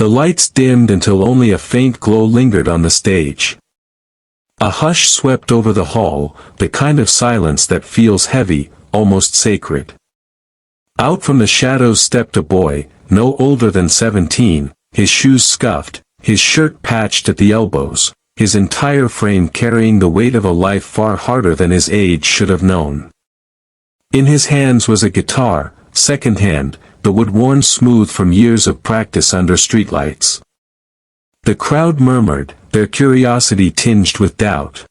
The lights dimmed until only a faint glow lingered on the stage. A hush swept over the hall, the kind of silence that feels heavy, almost sacred. Out from the shadows stepped a boy, no older than 17, his shoes scuffed, his shirt patched at the elbows, his entire frame carrying the weight of a life far harder than his age should have known. In his hands was a guitar, second-hand, the wood worn smooth from years of practice under streetlights. The crowd murmured, their curiosity tinged with doubt.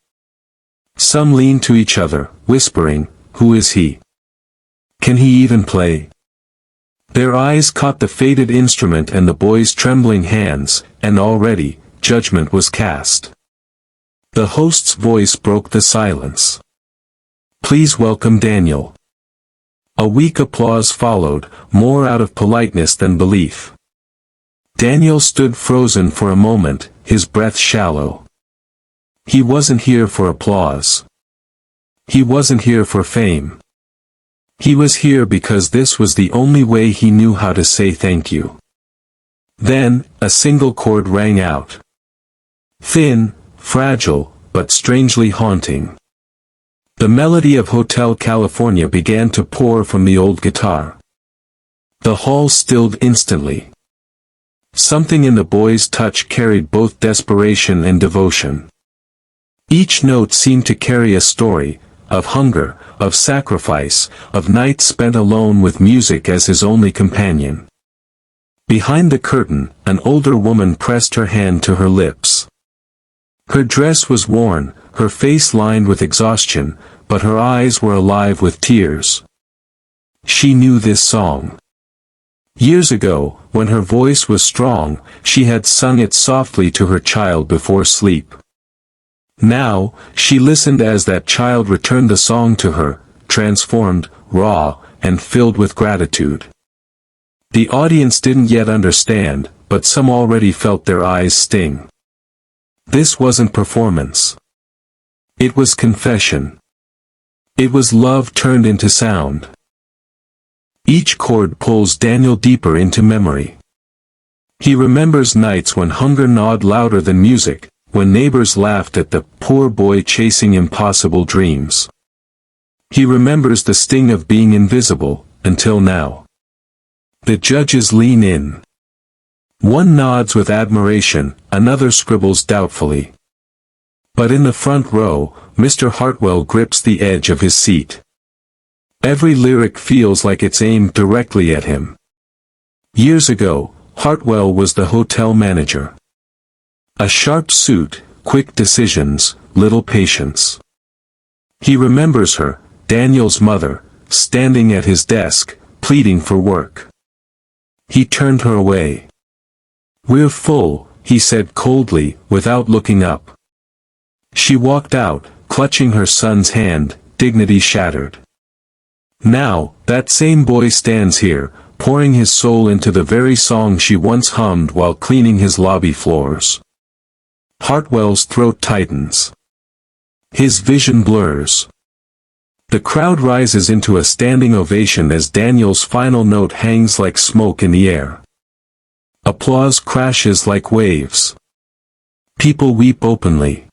Some leaned to each other, whispering, "Who is he? Can he even play?" Their eyes caught the faded instrument and the boy's trembling hands, and already, judgment was cast. The host's voice broke the silence. "Please welcome Daniel." A weak applause followed, more out of politeness than belief. Daniel stood frozen for a moment, his breath shallow. He wasn't here for applause. He wasn't here for fame. He was here because this was the only way he knew how to say thank you. Then, a single chord rang out. Thin, fragile, but strangely haunting. The melody of Hotel California began to pour from the old guitar. The hall stilled instantly. Something in the boy's touch carried both desperation and devotion. Each note seemed to carry a story, of hunger, of sacrifice, of nights spent alone with music as his only companion. Behind the curtain, an older woman pressed her hand to her lips. Her dress was worn, her face lined with exhaustion, but her eyes were alive with tears. She knew this song. Years ago, when her voice was strong, she had sung it softly to her child before sleep. Now, she listened as that child returned the song to her, transformed, raw, and filled with gratitude. The audience didn't yet understand, but some already felt their eyes sting. This wasn't performance. It was confession. It was love turned into sound. Each chord pulls Daniel deeper into memory. He remembers nights when hunger gnawed louder than music, when neighbors laughed at the poor boy chasing impossible dreams. He remembers the sting of being invisible, until now. The judges lean in. One nods with admiration, another scribbles doubtfully. But in the front row, Mr. Hartwell grips the edge of his seat. Every lyric feels like it's aimed directly at him. Years ago, Hartwell was the hotel manager. A sharp suit, quick decisions, little patience. He remembers her, Daniel's mother, standing at his desk, pleading for work. He turned her away. "We're full," he said coldly, without looking up. She walked out, clutching her son's hand, dignity shattered. Now, that same boy stands here, pouring his soul into the very song she once hummed while cleaning his lobby floors. Hartwell's throat tightens. His vision blurs. The crowd rises into a standing ovation as Daniel's final note hangs like smoke in the air. Applause crashes like waves. People weep openly.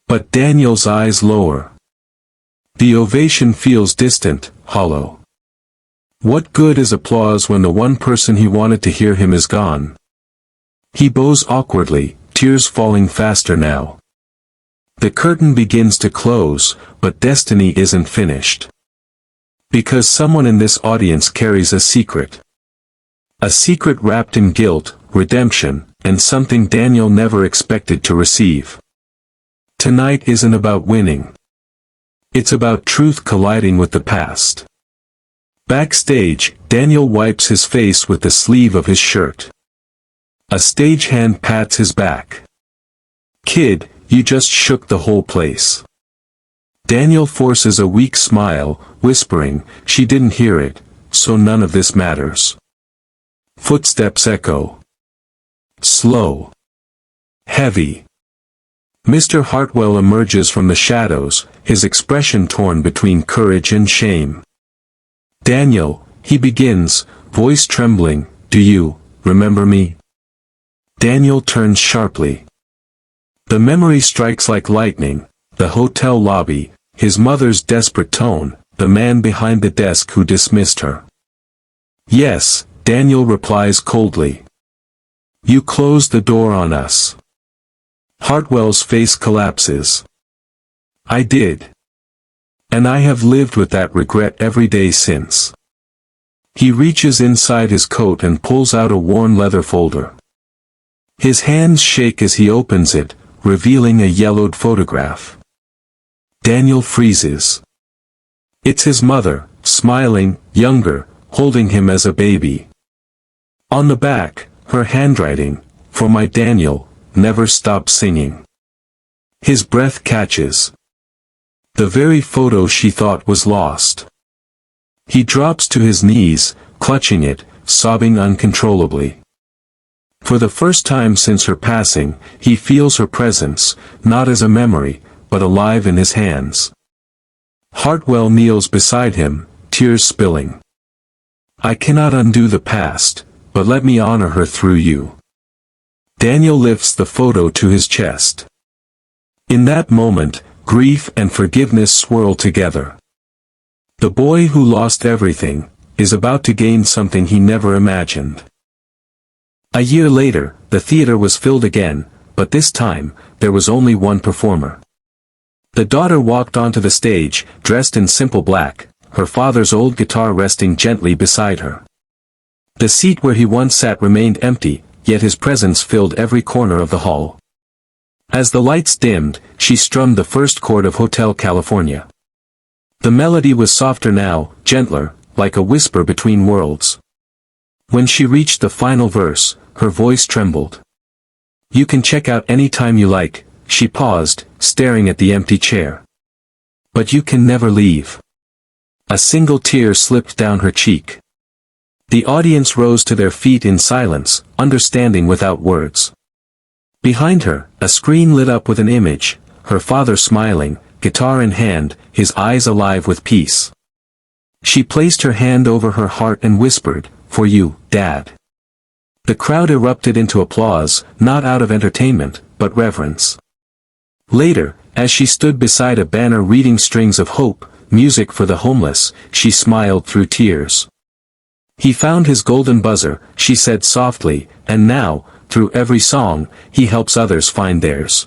But Daniel's eyes lower. The ovation feels distant, hollow. What good is applause when the one person he wanted to hear him is gone? He bows awkwardly, tears falling faster now. The curtain begins to close, but destiny isn't finished. Because someone in this audience carries a secret. A secret wrapped in guilt, redemption, and something Daniel never expected to receive. Tonight isn't about winning. It's about truth colliding with the past. Backstage, Daniel wipes his face with the sleeve of his shirt. A stagehand pats his back. "Kid, you just shook the whole place." Daniel forces a weak smile, whispering, "She didn't hear it, so none of this matters." Footsteps echo. Slow. Heavy. Mr. Hartwell emerges from the shadows, his expression torn between courage and shame. "Daniel," he begins, voice trembling, "do you remember me?" Daniel turns sharply. The memory strikes like lightning, the hotel lobby, his mother's desperate tone, the man behind the desk who dismissed her. Yes, Daniel replies coldly. You closed the door on us. Hartwell's face collapses. I did. And I have lived with that regret every day since. He reaches inside his coat and pulls out a worn leather folder. His hands shake as he opens it, revealing a yellowed photograph. Daniel freezes. It's his mother, smiling, younger, holding him as a baby. On the back, her handwriting, "For my Daniel, never stop singing." His breath catches. The very photo she thought was lost. He drops to his knees, clutching it, sobbing uncontrollably. For the first time since her passing, he feels her presence, not as a memory, but alive in his hands. Hartwell kneels beside him, tears spilling. I cannot undo the past, but let me honor her through you. Daniel lifts the photo to his chest. In that moment, grief and forgiveness swirl together. The boy who lost everything, is about to gain something he never imagined. A year later, the theater was filled again, but this time, there was only one performer. The daughter walked onto the stage, dressed in simple black, her father's old guitar resting gently beside her. The seat where he once sat remained empty, yet his presence filled every corner of the hall. As the lights dimmed, she strummed the first chord of Hotel California. The melody was softer now, gentler, like a whisper between worlds. When she reached the final verse, her voice trembled. You can check out any time you like, she paused, staring at the empty chair. But you can never leave. A single tear slipped down her cheek. The audience rose to their feet in silence, understanding without words. Behind her, a screen lit up with an image, her father smiling, guitar in hand, his eyes alive with peace. She placed her hand over her heart and whispered, "For you, Dad." The crowd erupted into applause, not out of entertainment, but reverence. Later, as she stood beside a banner reading Strings of Hope, music for the homeless, she smiled through tears. He found his golden buzzer, she said softly, and now, through every song, he helps others find theirs.